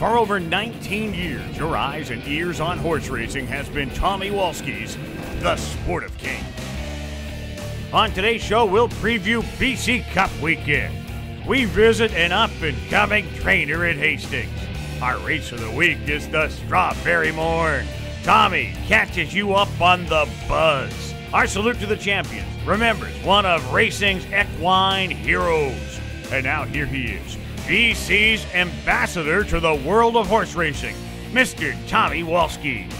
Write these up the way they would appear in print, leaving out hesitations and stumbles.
For over 19 years, your eyes and ears on horse racing has been Tommy Walski's The Sport of King. On today's show, we'll preview BC Cup weekend. We visit an up-and-coming trainer at Hastings. Our race of the week is the Strawberry Morn. Tommy catches you up on the buzz. Our salute to the champions remembers one of racing's equine heroes. And now here he is, BC's ambassador to the world of horse racing, Mr. Tommy Walski.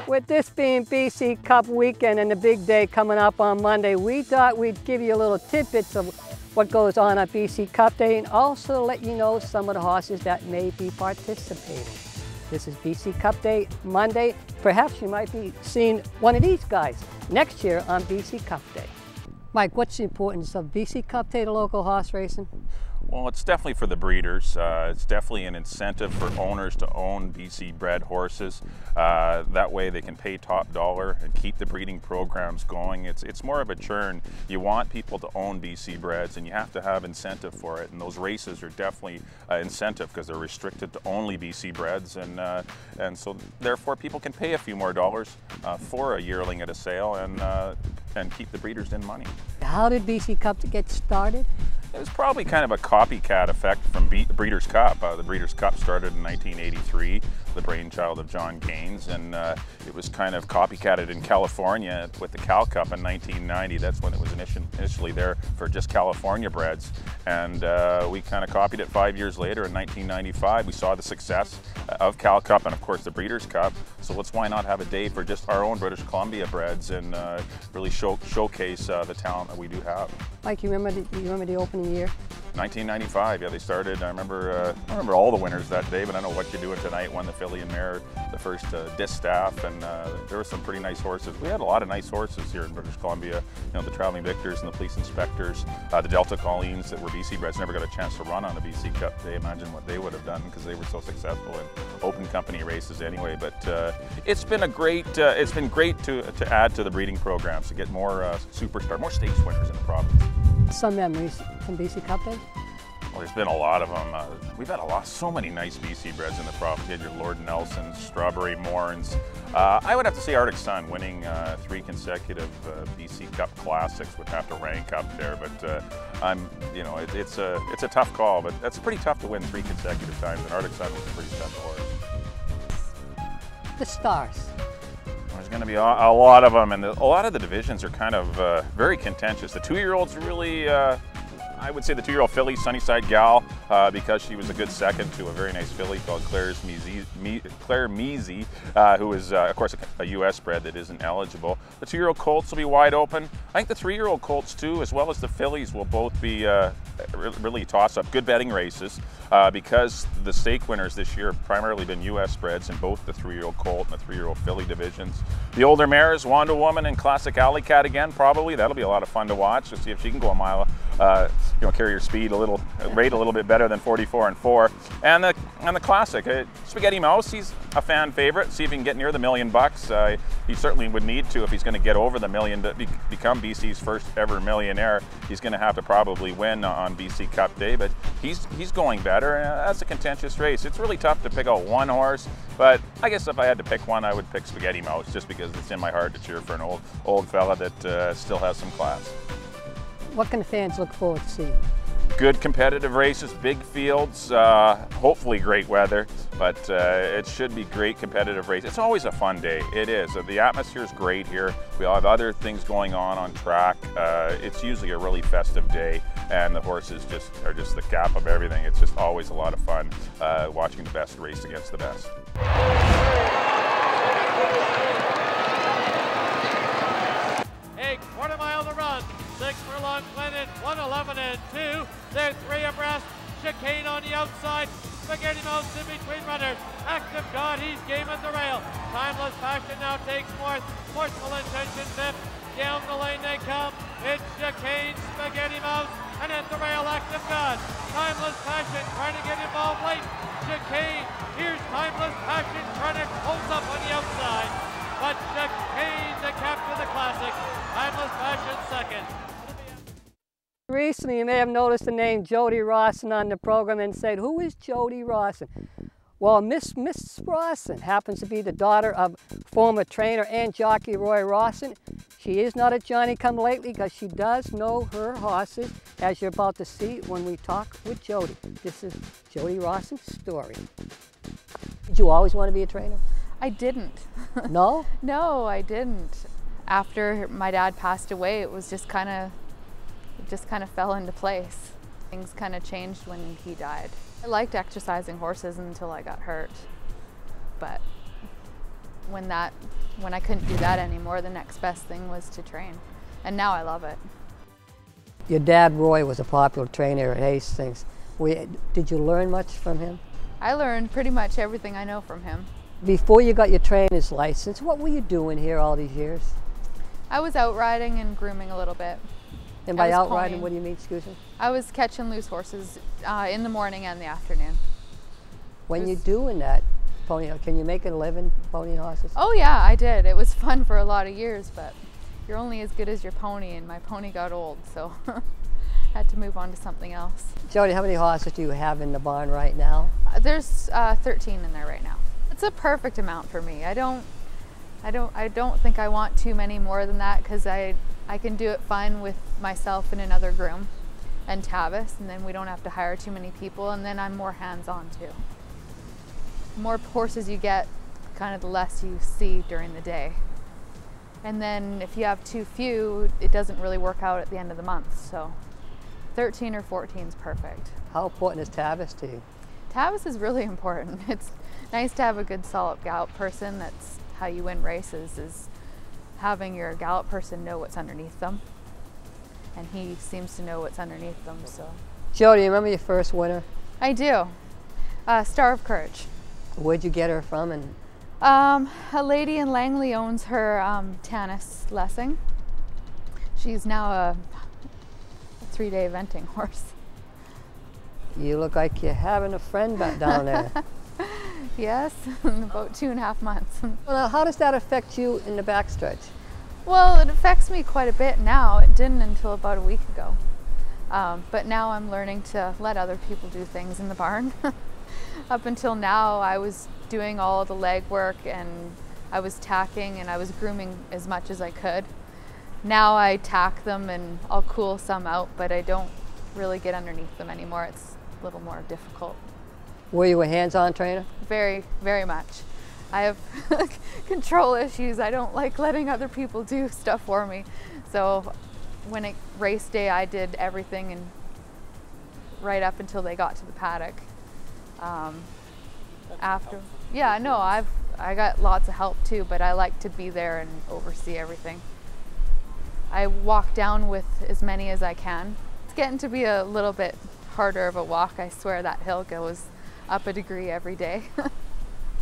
With this being BC Cup weekend and the big day coming up on Monday, we thought we'd give you a little tidbits of what goes on BC Cup Day and also let you know some of the horses that may be participating. This is BC Cup Day Monday. Perhaps you might be seeing one of these guys next year on BC Cup Day. Mike, what's the importance of BC Cup Day to local horse racing? Well, it's definitely for the breeders. It's definitely an incentive for owners to own BC bred horses. That way they can pay top dollar and keep the breeding programs going. It's more of a churn. You want people to own BC breds and you have to have incentive for it. And those races are definitely incentive because they're restricted to only BC breds. And so therefore people can pay a few more dollars for a yearling at a sale and keep the breeders in money. How did BC Cup get started? It was probably kind of a copycat effect from the Breeders' Cup. The Breeders' Cup started in 1983, the brainchild of John Gaines, and it was kind of copycatted in California with the Cal Cup in 1990. That's when it was initially there for just California breds. And we kind of copied it 5 years later in 1995. We saw the success of Cal Cup and of course the Breeders' Cup. So why not have a day for just our own British Columbia breds and really showcase the talent that we do have. Mike, you remember the opening year? 1995, yeah, they started. I remember all the winners that day, but I know What You're Doing Tonight won the filly and mare, the first distaff, and there were some pretty nice horses. We had a lot of nice horses here in British Columbia. You know, the Traveling Victors and the Police Inspectors, the Delta Colleens that were BC breds never got a chance to run on the BC Cup Day. Imagine what they would have done because they were so successful in open company races anyway. But it's been great to add to the breeding programs to get more more stakes winners in the province. Some memories from BC Cup Day? Well, there's been a lot of them. We've had so many nice BC breds in the province. You had your Lord Nelsons, Strawberry Morns. I would have to say Arctic Sun winning 3 consecutive BC Cup Classics would have to rank up there. But it's a tough call. But that's pretty tough to win 3 consecutive times. And Arctic Sun was a pretty tough horse. The stars. There's going to be a lot of them, and a lot of the divisions are kind of very contentious. The 2-year-olds really, I would say the 2-year-old filly, Sunnyside Gal, because she was a good second to a very nice filly called Claire Measy, who is, of course, a U.S. bred that isn't eligible. The 2-year-old colts will be wide open. I think the 3-year-old colts, too, as well as the fillies, will both be really toss-up. Good betting races, because the stake winners this year have primarily been U.S. breds in both the 3-year-old colt and the 3-year-old filly divisions. The older mares, Wanda Woman and Classic Alley Cat again, probably. That'll be a lot of fun to watch to see if she can go a mile, carry her speed rate a little bit better than 44 and 4. And the Classic, Spaghetti Mouse, he's a fan favorite. See if he can get near the $1 million. He certainly would need to if he's going to get over the $1 million to become BC's first ever millionaire. He's going to have to probably win on BC Cup Day, but he's going better. And that's a contentious race. It's really tough to pick out one horse, but I guess if I had to pick one, I would pick Spaghetti Mouse just because it's in my heart to cheer for an old fella that still has some class. What can the fans look forward to seeing? Good competitive races, big fields, hopefully great weather, but it should be great competitive race. It's always a fun day. It is. The atmosphere is great here. We all have other things going on track. It's usually a really festive day, and the horses are just the cap of everything. It's just always a lot of fun watching the best race against the best. Quarter mile to run. 6 furlong Glennon, 1:11 and 2. They're 3 abreast. Chicane on the outside. Spaghetti Mouse in between runners. Active God, he's game at the rail. Timeless Passion now takes 4th. Forceful Intention 5th. Down the lane they come. It's Chicane, Spaghetti Mouse, and at the rail, Active God. Timeless Passion trying to get involved late. Chicane, here's Timeless Passion trying to close up on the outside. But Chicane to capture the Classic. Timeless Passion second. Recently, you may have noticed the name Jodi Rawson on the program and said, who is Jodi Rawson? Well, Miss Rawson happens to be the daughter of former trainer and jockey Roy Rawson. She is not a Johnny-come-lately because she does know her horses, as you're about to see when we talk with Jodi. This is Jodi Rawson's story. Did you always want to be a trainer? I didn't. No? No, I didn't. After my dad passed away, it just kind of fell into place. Things kind of changed when he died. I liked exercising horses until I got hurt. But when I couldn't do that anymore, the next best thing was to train. And now I love it. Your dad, Roy, was a popular trainer at Hastings. Did you learn much from him? I learned pretty much everything I know from him. Before you got your trainer's license, what were you doing here all these years? I was out riding and grooming a little bit. And by out riding, ponying. what do you mean, excuse me? I was catching loose horses in the morning and the afternoon. When you're doing that, can you make a living ponying horses? Oh yeah, I did. It was fun for a lot of years, but you're only as good as your pony, and my pony got old, so had to move on to something else. Jodi, how many horses do you have in the barn right now? There's 13 in there right now. It's a perfect amount for me. I don't think I want too many more than that, because I can do it fine with myself and another groom and Tavis, and then we don't have to hire too many people, and then I'm more hands-on too. The more horses you get, kind of the less you see during the day. And then if you have too few, it doesn't really work out at the end of the month. So 13 or 14 is perfect. How important is Tavis to you? Tavis is really important. It's nice to have a good solid gallop person. That's how you win races, is having your gallop person know what's underneath them. And he seems to know what's underneath them, so. Jodi, you remember your first winner? I do. Star of Courage. Where'd you get her from? And a lady in Langley owns her Tanis Lessing. She's now a 3-day eventing horse. You look like you're having a friend back down there. Yes, in about 2.5 months. Well, now, how does that affect you in the backstretch? Well, it affects me quite a bit now. It didn't until about a week ago. But now I'm learning to let other people do things in the barn. Up until now, I was doing all the leg work, and I was tacking, and I was grooming as much as I could. Now I tack them and I'll cool some out, but I don't really get underneath them anymore. It's a little more difficult. Were you a hands-on trainer? Very, very much. I have control issues. I don't like letting other people do stuff for me. So when it race day, I did everything, and right up until they got to the paddock. Yeah, no, I got lots of help too, but I like to be there and oversee everything. I walk down with as many as I can. It's getting to be a little bit harder of a walk. I swear that hill goes up a degree every day.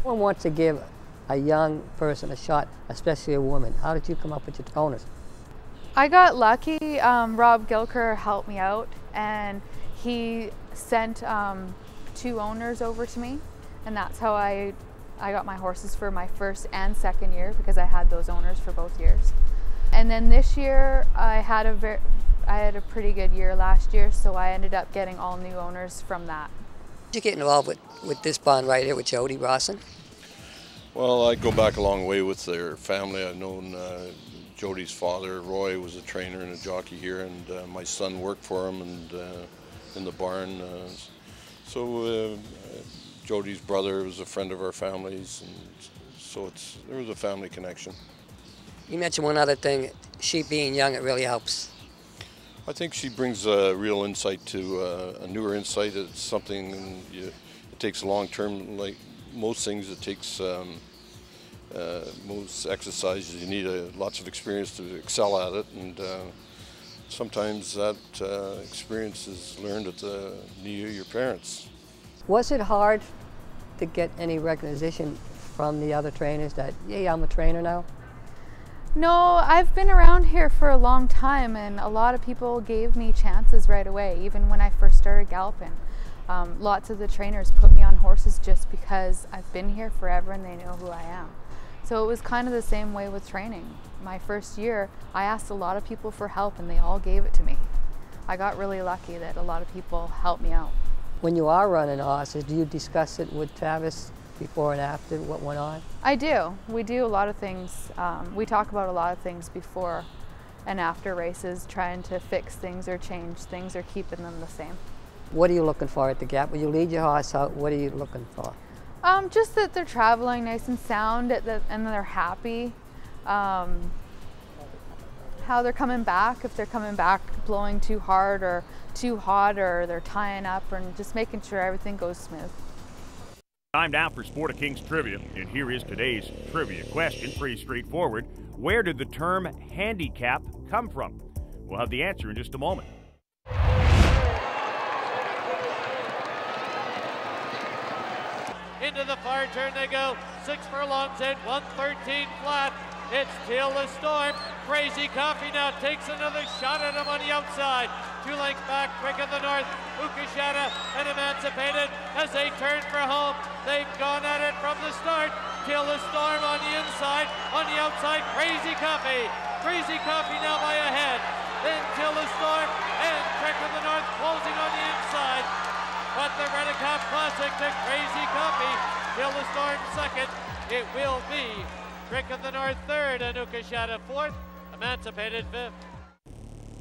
One wants to give a young person a shot, especially a woman. How did you come up with your owners? I got lucky. Rob Gilker helped me out, and he sent 2 owners over to me, and that's how I got my horses for my first and second year, because I had those owners for both years. And then this year I had a pretty good year last year, so I ended up getting all new owners from that. Did you get involved with this barn right here with Jodi Rawson? Well, I go back a long way with their family. I've known Jodi's father, Roy, was a trainer and a jockey here, and my son worked for him and in the barn. So Jodi's brother was a friend of our families, and so there was a family connection. You mentioned one other thing, she being young, it really helps. I think she brings a real insight to a newer insight. It's something it takes long term, like most things. It takes most exercises. You need lots of experience to excel at it, and sometimes that experience is learned at the knee of your parents. Was it hard to get any recognition from the other trainers that, yeah, I'm a trainer now? No, I've been around here for a long time, and a lot of people gave me chances right away, even when I first started galloping. Lots of the trainers put me on horses just because I've been here forever and they know who I am. So it was kind of the same way with training. My first year, I asked a lot of people for help, and they all gave it to me. I got really lucky that a lot of people helped me out. When you are running horses, do you discuss it with Travis before and after what went on? I do. We do a lot of things. We talk about a lot of things before and after races, trying to fix things or change things or keeping them the same. What are you looking for at the gap? When you lead your horse out, what are you looking for? Just that they're traveling nice and sound and they're happy. How they're coming back, if they're coming back blowing too hard or too hot, or they're tying up, and just making sure everything goes smooth. Time now for Sport of Kings trivia, and here is today's trivia question. Pretty straightforward. Where did the term handicap come from? We'll have the answer in just a moment. Into the far turn they go. 6 furlongs in, 113 flat. It's Till the Storm. Crazy Coffee now takes another shot at him on the outside. 2 lengths back, Trick of the North, Ukashata and Emancipated as they turn for home. They've gone at it from the start. Till the Storm on the inside, on the outside, Crazy Coffee. Crazy Coffee now by a head. Then Till the Storm and Trick of the North closing on the inside. But the Redicop Classic to Crazy Coffee. Till the Storm second. It will be Trick of the North third and Ukashata fourth. Emancipated fifth.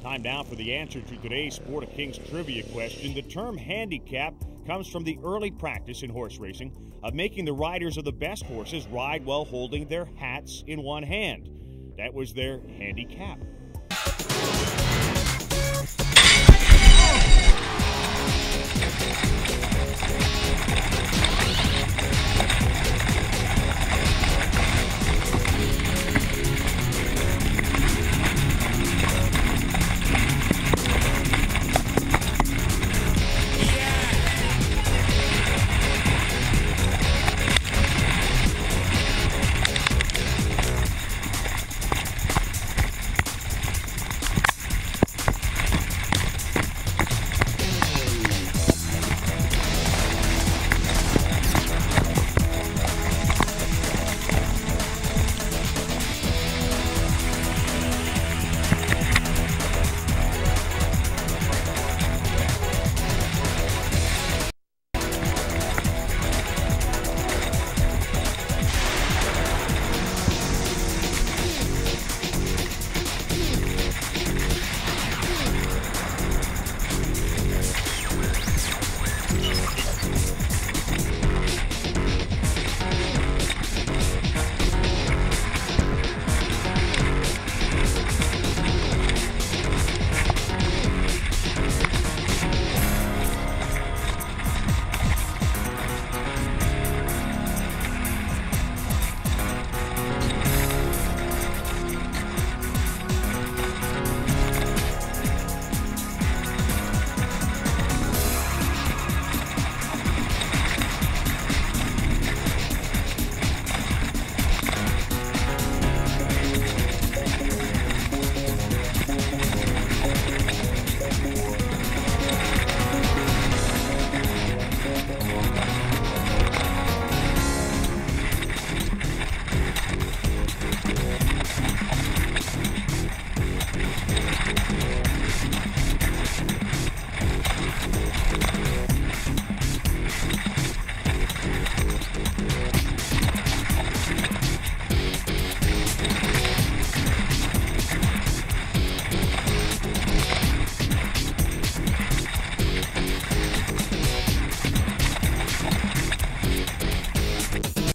Time now for the answer to today's Sport of Kings trivia question. The term handicap comes from the early practice in horse racing of making the riders of the best horses ride while holding their hats in one hand. That was their handicap.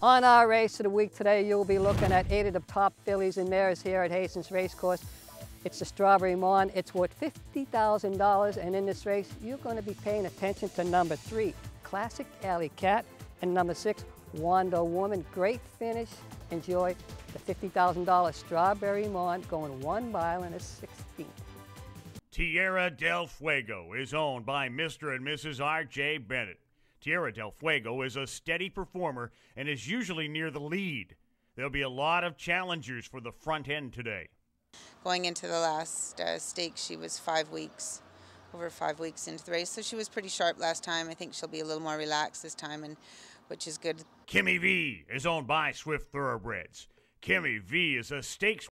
On our race of the week today, you'll be looking at 8 of the top fillies and mares here at Hastings Racecourse. It's the Strawberry Mon. It's worth $50,000, and in this race, you're going to be paying attention to number 3, Classic Alley Cat, and number 6, Wando Woman. Great finish. Enjoy the $50,000 Strawberry Mon going 1 mile and a 16th. Tierra del Fuego is owned by Mr. and Mrs. R.J. Bennett. Tierra del Fuego is a steady performer and is usually near the lead. There'll be a lot of challengers for the front end today. Going into the last stake, she was 5 weeks, over 5 weeks into the race, so she was pretty sharp last time. I think she'll be a little more relaxed this time, and which is good. Kimmy V is owned by Swift Thoroughbreds. Kimmy V is a stakes